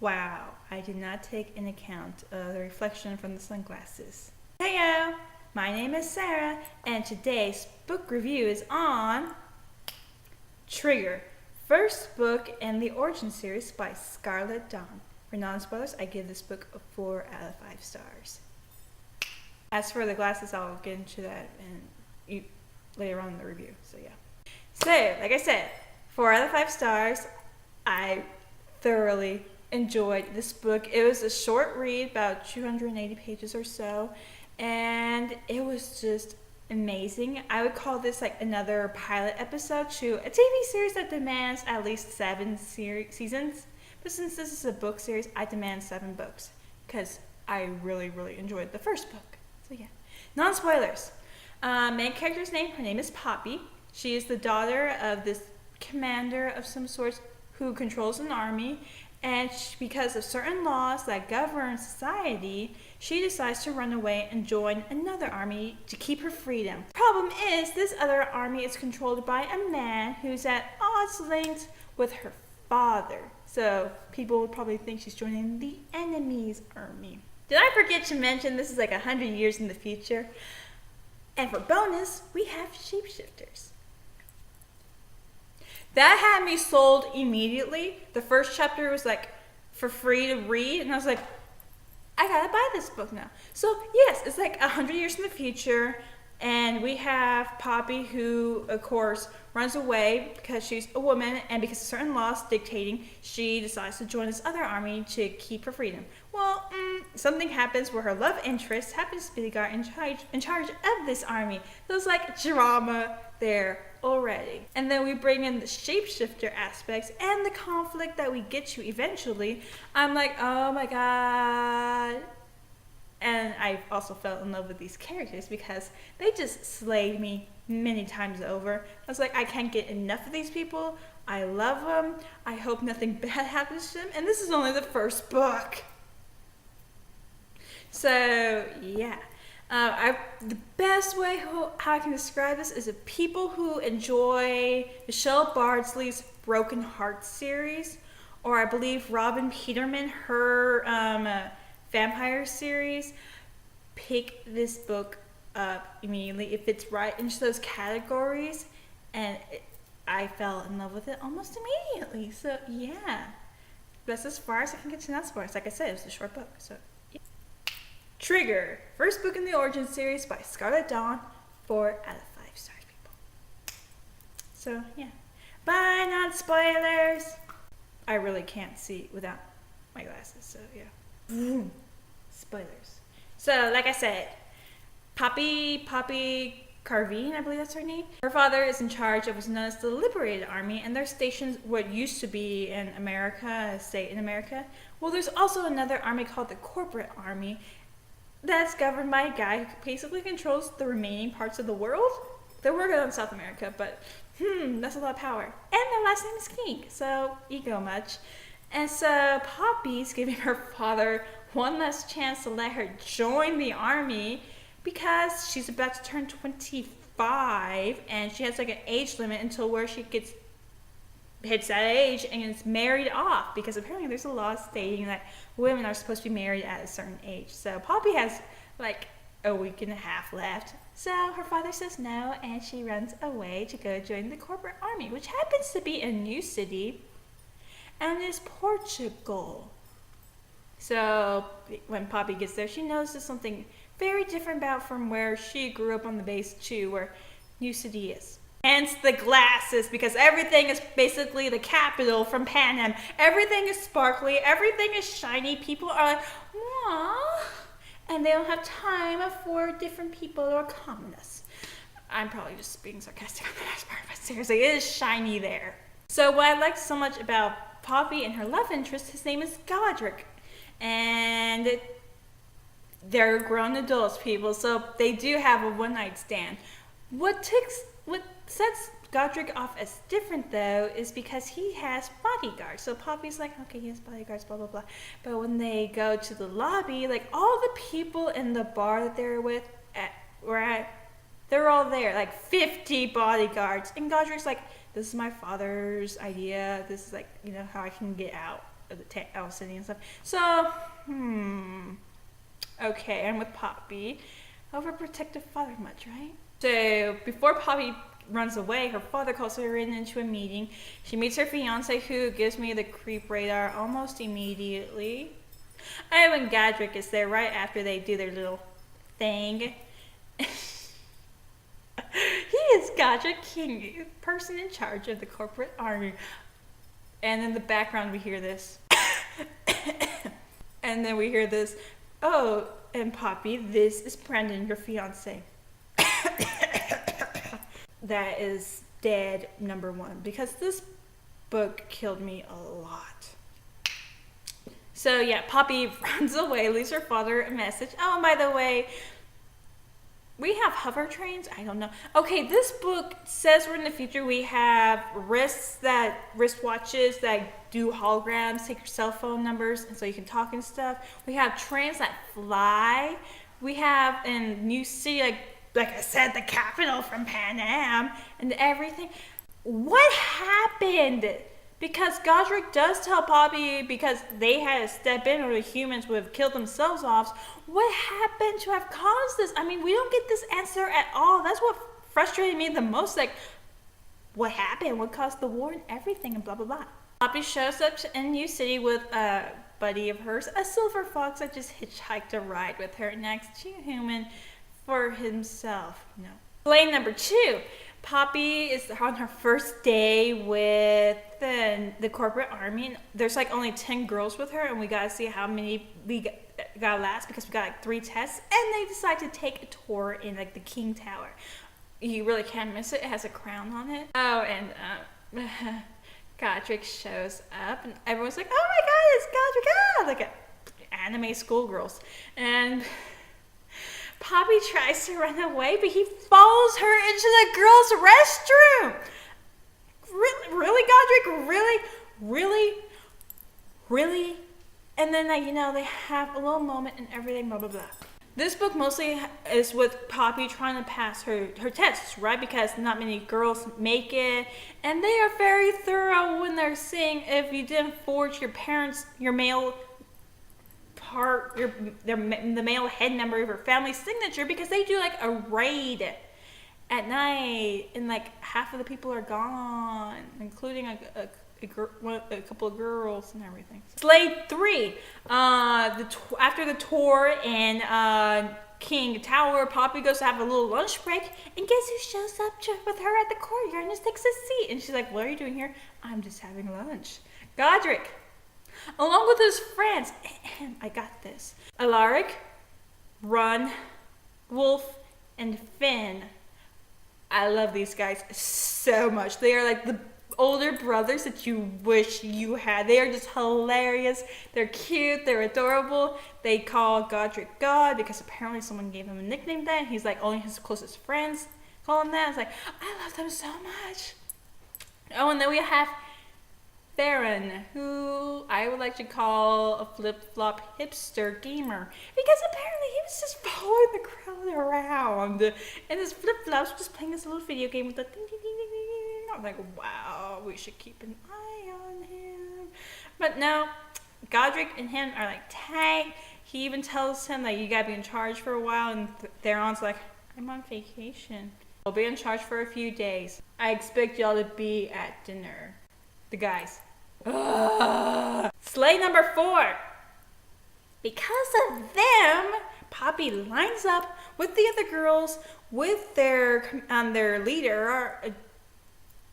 Wow, I did not take into account the reflection from the sunglasses. Heyo, my name is Sarah, and today's book review is on Trigger, first book in the Origin series by Scarlet Dawn. For non-spoilers, I give this book a 4 out of 5 stars. As for the glasses, I'll get into that later on in the review, so yeah. So, like I said, 4 out of 5 stars. I thoroughly enjoyed this book. It was a short read, about 280 pages or so, and it was just amazing. I would call this like another pilot episode to a TV series that demands at least 7 seasons. But since this is a book series, I demand 7 books because I really, really enjoyed the first book. So yeah, non-spoilers. Main character's name, her name is Poppy. She is the daughter of this commander of some sort who controls an army, and because of certain laws that govern society, she decides to run away and join another army to keep her freedom. Problem is, this other army is controlled by a man who's at odds linked with her father. So people would probably think she's joining the enemy's army. Did I forget to mention this is like 100 years in the future? And for bonus, we have shapeshifters. That had me sold immediately. The first chapter was like for free to read, and I was like, I gotta buy this book now. So yes, it's like 100 years in the future, and we have Poppy, who of course runs away because she's a woman, and because of certain laws dictating, she decides to join this other army to keep her freedom. Well, something happens where her love interest happens to be the guy in charge of this army. There's like drama there already. And then we bring in the shapeshifter aspects and the conflict that we get to eventually. I'm like, oh my god. And I also fell in love with these characters because they just slayed me many times over. I was like, I can't get enough of these people. I love them. I hope nothing bad happens to them. And this is only the first book. So, yeah. The best way how I can describe this is if people who enjoy Michelle Bardsley's Broken Hearts series, or I believe Robin Peterman, her vampire series, pick this book up immediately. It fits right into those categories, and I fell in love with it almost immediately. So, yeah. That's as far as I can get to non-spoilers. Like I said, it was a short book, so yeah. Trigger, first book in the Origin series by Scarlet Dawn, 4 out of 5 stars, people. So, yeah. Bye, non-spoilers! I really can't see without my glasses, so yeah. Spoilers. So, like I said, Poppy Carvine, I believe that's her name. Her father is in charge of what's known as the Liberated Army, and they're stationed what used to be in America, a state in America. Well, there's also another army called the Corporate Army, that's governed by a guy who basically controls the remaining parts of the world. They're working on South America, but that's a lot of power. And their last name is King, so ego much. And so Poppy's giving her father one last chance to let her join the army because she's about to turn 25 and she has like an age limit until where she hits that age and is married off, because apparently there's a law stating that women are supposed to be married at a certain age. So Poppy has like a week and a half left. So her father says no, and she runs away to go join the Corporate Army, which happens to be a new city, and is Portugal. So when Poppy gets there, she notices something very different about from where she grew up on the base too, where New City is. Hence the glasses, because everything is basically the capital from Panem. Everything is sparkly, everything is shiny. People are like, aww, and they don't have time for different people or communists. I'm probably just being sarcastic on the next part, but seriously, it is shiny there. So what I liked so much about Poppy and her love interest, his name is Godric. And they're grown adults, people, so they do have a one-night stand. What sets Godric off as different, though, is because he has bodyguards. So Poppy's like, okay, he has bodyguards, blah, blah, blah. But when they go to the lobby, like, all the people in the bar that they're they're all there, like 50 bodyguards. And Godric's like, this is my father's idea. This is like, how I can get out. of the Owl City and stuff. So, okay, I'm with Poppy. Overprotective father much, right? So, before Poppy runs away, her father calls her into a meeting. She meets her fiance, who gives me the creep radar almost immediately. Oh, and Godric is there right after they do their little thing. He is Godric King, person in charge of the corporate army. And in the background we hear this. And then we hear this. Oh, and Poppy, this is Brendan, your fiance. That is dead number one, because this book killed me a lot. So yeah, Poppy runs away, leaves her father a message. Oh, and by the way, we have hover trains? I don't know. Okay, this book says we're in the future. We have wristwatches that do holograms, take your cell phone numbers, and so you can talk and stuff. We have trains that fly. We have in New City, like I said, the capital from Pan Am and everything. What happened? Because Godric does tell Poppy, because they had to step in or the humans would have killed themselves off. What happened to have caused this? I mean, we don't get this answer at all. That's what frustrated me the most. Like, what happened? What caused the war and everything and blah, blah, blah. Poppy shows up in New City with a buddy of hers, a silver fox that just hitchhiked a ride with her next to a human for himself. No. Blame number 2. Poppy is on her first day with the corporate army, and there's like only 10 girls with her, and we gotta see how many we got last, because we got like 3 tests, and they decide to take a tour in like the King Tower. You really can't miss it. It has a crown on it. Oh, and Godric shows up, and everyone's like, "Oh my God, it's Godric!" Ah, like anime schoolgirls, and Poppy tries to run away, but he follows her into the girls' restroom. Really, Godric? Really? And then, they have a little moment and everything, blah, blah, blah. This book mostly is with Poppy trying to pass her tests, right? Because not many girls make it. And they are very thorough when they're saying if you didn't forge your male part, the male head member of your family's signature, because they do like a raid at night and like half of the people are gone, including a couple of girls and everything. Slade 3, after the tour in King Tower, Poppy goes to have a little lunch break, and guess who shows up with her at the courtyard and just takes a seat, and she's like, "What are you doing here?" "I'm just having lunch." Godric, along with his friends, I got this, Alaric, Ron, Wolf, and Finn. I love these guys so much. They are like the older brothers that you wish you had. They are just hilarious. They're cute. They're adorable. They call Godric God because apparently someone gave him a nickname then. He's like only his closest friends call him that. It's like, I love them so much. Oh, and then we have Theron, who I would like to call a flip-flop hipster gamer, because apparently he was just following the crowd around, and his flip-flops just playing this little video game with the ding, ding, ding, ding, ding. I'm like, wow, we should keep an eye on him. But no, Godric and him are like tight. He even tells him that you gotta be in charge for a while, and Theron's like, I'm on vacation. I'll be in charge for a few days. I expect y'all to be at dinner. The guys. Slay number 4. Because of them, Poppy lines up with the other girls, with their leader, our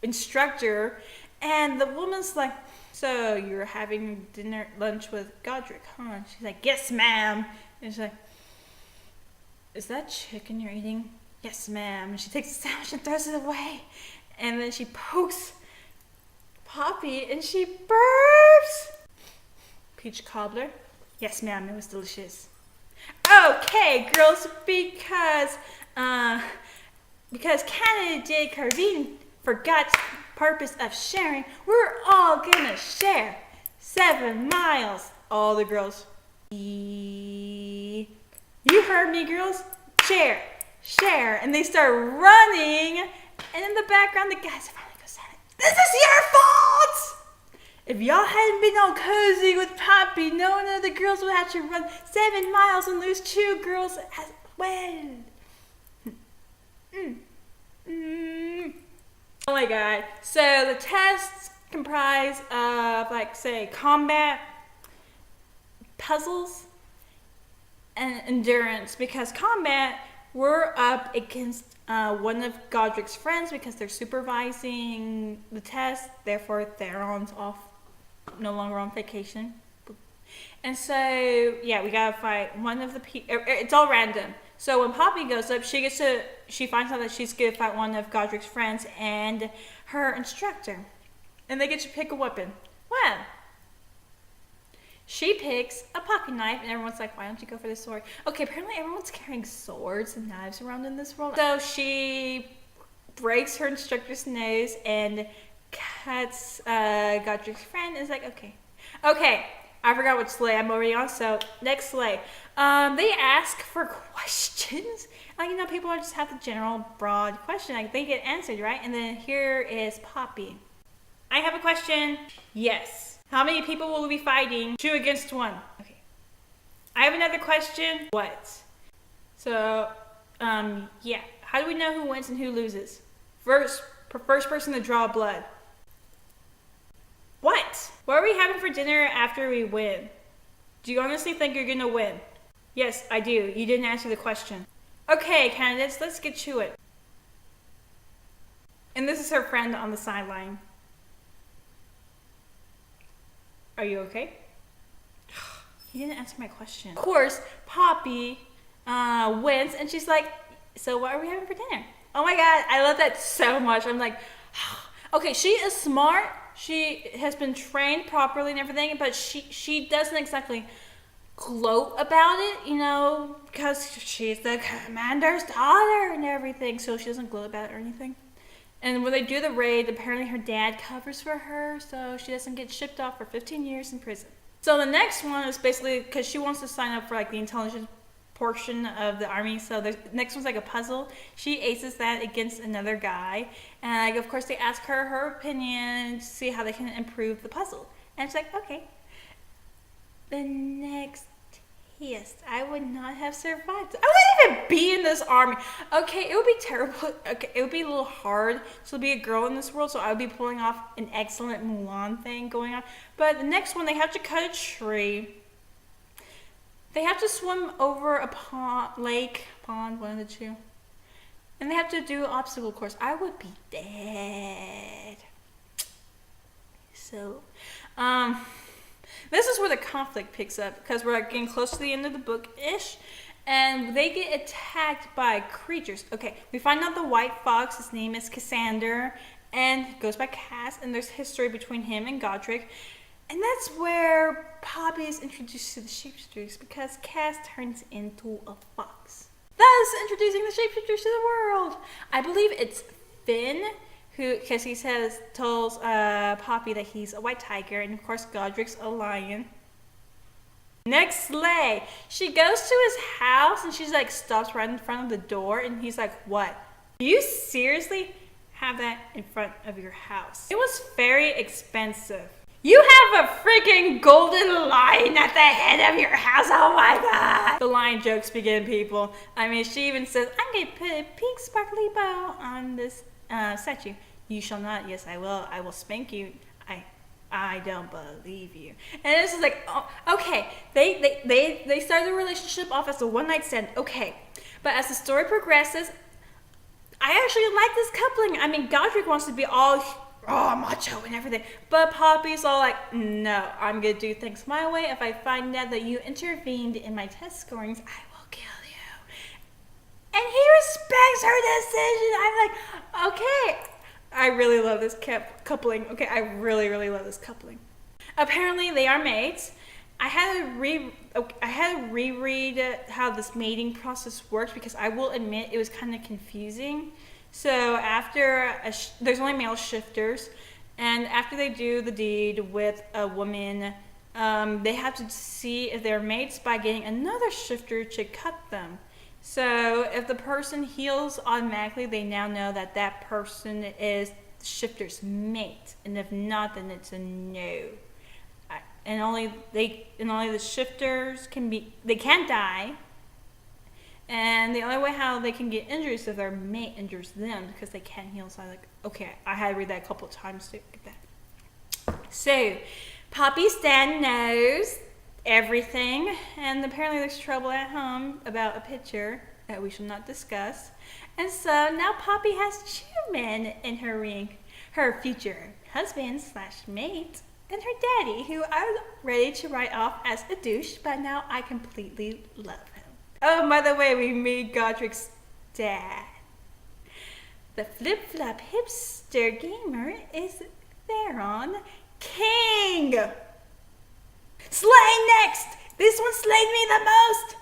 instructor, and the woman's like, "So you're having lunch with Godric, huh?" And she's like, "Yes, ma'am." And she's like, "Is that chicken you're eating?" "Yes, ma'am." And she takes the sandwich and throws it away, and then she pokes Poppy, and she burps. "Peach cobbler?" "Yes, ma'am, it was delicious." Okay, girls, because Canada J. Carvine forgot purpose of sharing, we're all gonna share 7 miles. All the girls. You heard me, girls. Share. And they start running, and in the background, the guys finally go silent. "This is your fault!" If y'all hadn't been all cozy with Poppy, no one of the girls would have to run 7 miles and lose 2 girls as well. Oh my god. So the tests comprise of, like, say, combat, puzzles, and endurance. Because combat, we're up against one of Godric's friends because they're supervising the test. Therefore, Theron's off, no longer on vacation. And so, yeah, we gotta fight one of the people. It's all random. So when Poppy goes up, she finds out that she's gonna fight one of Godric's friends and her instructor. And they get to pick a weapon. Well, she picks a pocket knife, and everyone's like, why don't you go for the sword? Okay, apparently everyone's carrying swords and knives around in this world. So she breaks her instructor's nose and cuts Godric's friend. And is like, okay, I forgot what sleigh I'm already on, so next sleigh. They ask for questions. Like, people just have the general broad question. Like, they get answered, right? And then here is Poppy. I have a question. Yes. How many people will we be fighting? 2 against 1. Okay. I have another question. What? So, yeah. How do we know who wins and who loses? First person to draw blood. What? What are we having for dinner after we win? Do you honestly think you're gonna win? Yes, I do. You didn't answer the question. Okay, candidates, let's get to it. And this is her friend on the sideline. Are you okay? He didn't answer my question. Of course, Poppy wins, and she's like, so what are we having for dinner? Oh my god, I love that so much. I'm like, okay, she is smart. She has been trained properly and everything, but she doesn't exactly gloat about it, because she's the commander's daughter and everything, so she doesn't gloat about it or anything. And when they do the raid, apparently her dad covers for her, so she doesn't get shipped off for 15 years in prison. So the next one is basically because she wants to sign up for, like, the intelligence portion of the army. So the next one's like a puzzle. She aces that against another guy, and, like, of course they ask her opinion to see how they can improve the puzzle. And she's like, okay. The next test, I would not have survived. I wouldn't even be in this army. Okay, it would be terrible. Okay, it would be a little hard to be a girl in this world, so I would be pulling off an excellent Mulan thing going on. But the next one, they have to cut a tree. They have to swim over a pond, one of the two. And they have to do an obstacle course. I would be dead. So, this is where the conflict picks up, because we're getting close to the end of the book-ish, and they get attacked by creatures. Okay, we find out the white fox, his name is Cassander, and goes by Cass, and there's history between him and Godric. And that's where Poppy is introduced to the shapeshifters, because Cass turns into a fox. Thus, introducing the shapeshifters to the world. I believe it's Finn, because he tells Poppy that he's a white tiger, and of course Godric's a lion. Next sleigh. She goes to his house, and she's like, stops right in front of the door, and he's like, what? Do you seriously have that in front of your house? It was very expensive. You have a freaking golden lion at the head of your house. Oh my god. The lion jokes begin, people. I mean, she even says, I'm going to put a pink sparkly bow on this statue. You shall not. Yes, I will. I will spank you. I don't believe you. And this is like, oh, okay. They started the relationship off as a one-night stand. Okay. But as the story progresses, I actually like this coupling. I mean, Godric wants to be all macho and everything. But Poppy's all like, no, I'm going to do things my way. If I find out that you intervened in my test scorings, I will kill you. And he respects her decision. I'm like, okay. I really love this coupling. Okay, I really, really love this coupling. Apparently, they are mates. I had to reread how this mating process works, because I will admit it was kind of confusing. So after there's only male shifters, and after they do the deed with a woman, they have to see if they're mates by getting another shifter to cut them. So if the person heals automatically, they now know that that person is the shifter's mate, and if not, then it's a no. And only the shifters can't die. And the only way how they can get injured is if their mate injures them, because they can't heal. So I had to read that a couple of times to get that. So, Poppy Stan knows everything, and apparently there's trouble at home about a picture that we shall not discuss. And so now Poppy has 2 men in her ring, her future husband / mate, and her daddy, who I was ready to write off as a douche, but now I completely love him. Oh, by the way, we meet Godric's dad. The flip-flop hipster gamer is Theron King. Slay next! This one slayed me the most!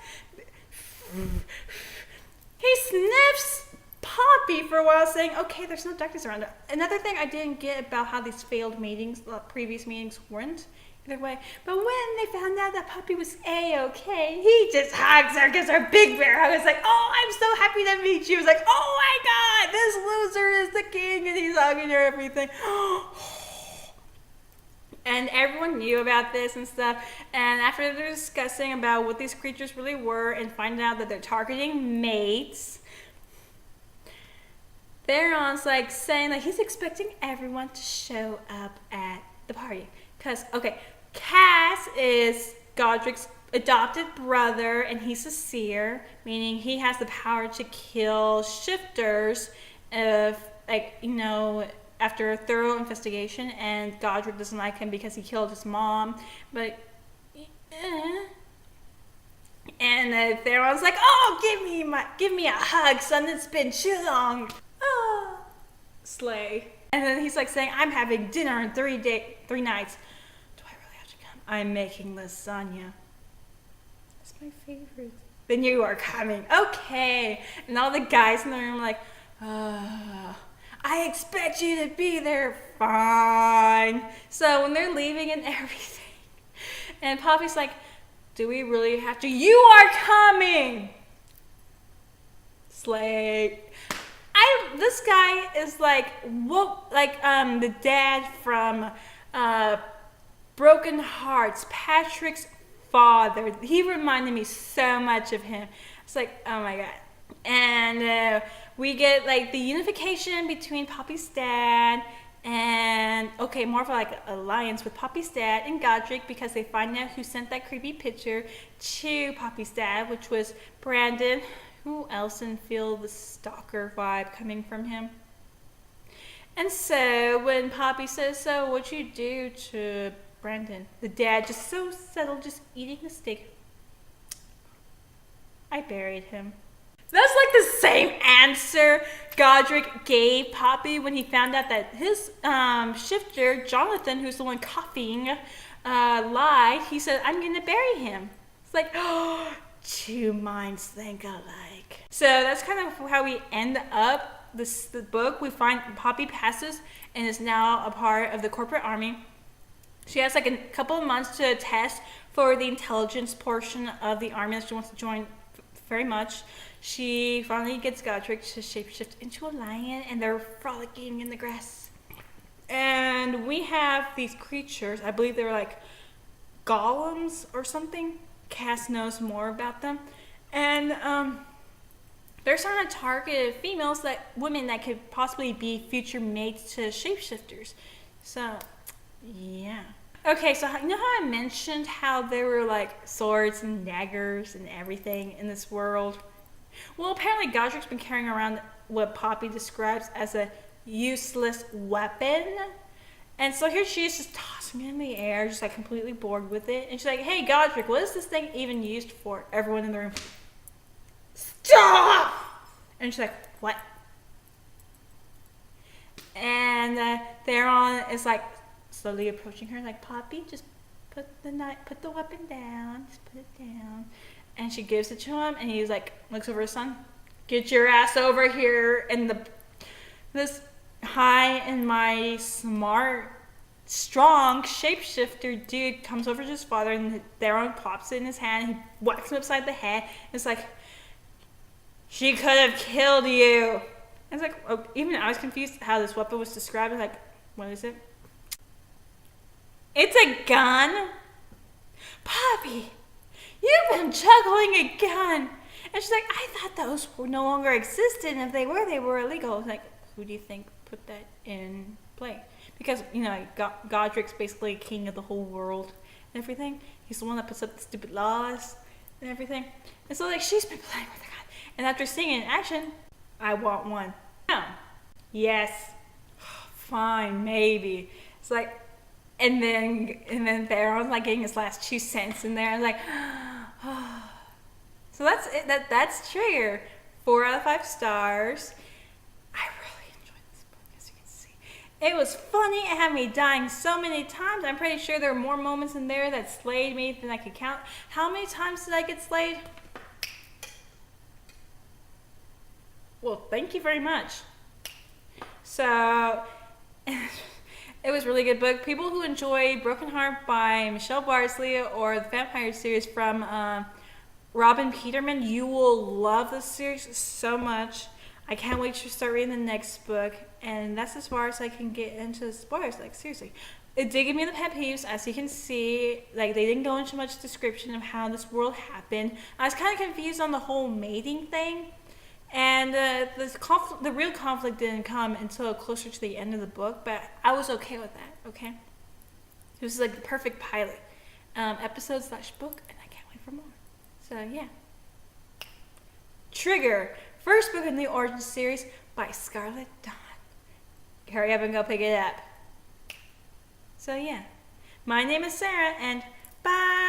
He sniffs Poppy for a while, saying, okay, there's no darkness around her. Another thing I didn't get about how these failed meetings, previous meetings weren't, either way. But when they found out that Poppy was A-okay, he just hugs her, gives her a big bear hug. I was like, oh, I'm so happy to meet you. I was like, oh my God, this loser is the king, and he's hugging her, everything. And everyone knew about this and stuff. And after they're discussing about what these creatures really were and finding out that they're targeting mates, Theron's saying he's expecting everyone to show up at the party. Because, Cass is Godric's adopted brother, and he's a seer, meaning he has the power to kill shifters if, after a thorough investigation, and Godric doesn't like him because he killed his mom. But, and Theron's like, oh, give me a hug, son, it's been too long. Oh, slay. And then he's saying, I'm having dinner in 3 nights. Do I really have to come? I'm making lasagna. That's my favorite. Then you are coming. Okay. And all the guys in the room I expect you to be there. Fine. So when they're leaving and everything, and Poppy's like, do we really have to? You are coming. Slay. This guy is the dad from Broken Hearts, Patrick's father. He reminded me so much of him. It's oh my God. And we get the unification between Poppy's dad and more of alliance with Poppy's dad and Godric, because they find out who sent that creepy picture to Poppy's dad, which was Brandon. Who else didn't feel the stalker vibe coming from him? And so when Poppy says, so what'd you do to Brandon? The dad just so settled, just eating the steak. I buried him. That's the same answer Godric gave Poppy when he found out that his shifter, Jonathan, who's the one coughing, lied. He said, I'm going to bury him. It's oh, 2 minds think alike. So that's kind of how we end up the book. We find Poppy passes and is now a part of the corporate army. She has a couple of months to test for the intelligence portion of the army that she wants to join very much. She finally gets Godric to shapeshift into a lion, and they're frolicking in the grass. And we have these creatures, I believe they're golems or something. Cass knows more about them. And they're starting to target women that could possibly be future mates to shapeshifters. So, yeah. Okay, so you know how I mentioned how there were swords and daggers and everything in this world? Well, apparently Godric's been carrying around what Poppy describes as a useless weapon. And so here she is just tossing it in the air, just completely bored with it. And she's like, hey, Godric, what is this thing even used for? Everyone in the room, stop! And she's like, what? And Theron is slowly approaching her, Poppy, just put the weapon down, just put it down. And she gives it to him, and he's looks over his son, get your ass over here. And this high and mighty, smart, strong shapeshifter dude comes over to his father, and Theron pops it in his hand, and he whacks him upside the head. It's she could have killed you. It's like, oh, even I was confused how this weapon was described. I was like, what is it? It's a gun? Poppy, you've been juggling a gun. And she's like, I thought those no longer existed, and if they were illegal. I was like, who do you think put that in play? Because, Godric's basically king of the whole world and everything. He's the one that puts up the stupid laws and everything. And so, like, she's been playing with the gun. And after seeing it in action, I want one. No. Yes. Fine, maybe. It's like, and then Theron's like getting his last 2 cents in there. I was like, oh. So that's it. That's Trigger. 4 out of 5 stars. I really enjoyed this book, as you can see. It was funny. It had me dying so many times. I'm pretty sure there were more moments in there that slayed me than I could count. How many times did I get slayed? Well, thank you very much. So, it was a really good book. People who enjoy Broken Heart by Michelle Bardsley or the Vampire series from Robin Peterman, you will love this series so much. I can't wait to start reading the next book. And that's as far as I can get into the spoilers. Like, seriously. It did give me the pet peeves, as you can see. Like, they didn't go into much description of how this world happened. I was kind of confused on the whole mating thing. And the real conflict didn't come until closer to the end of the book, but I was okay with that, okay? It was like the perfect pilot episode/book, and I can't wait for more. So, yeah. Trigger, first book in the Origin series by Scarlet Dawn. Hurry up and go pick it up. So, yeah. My name is Sarah, and bye!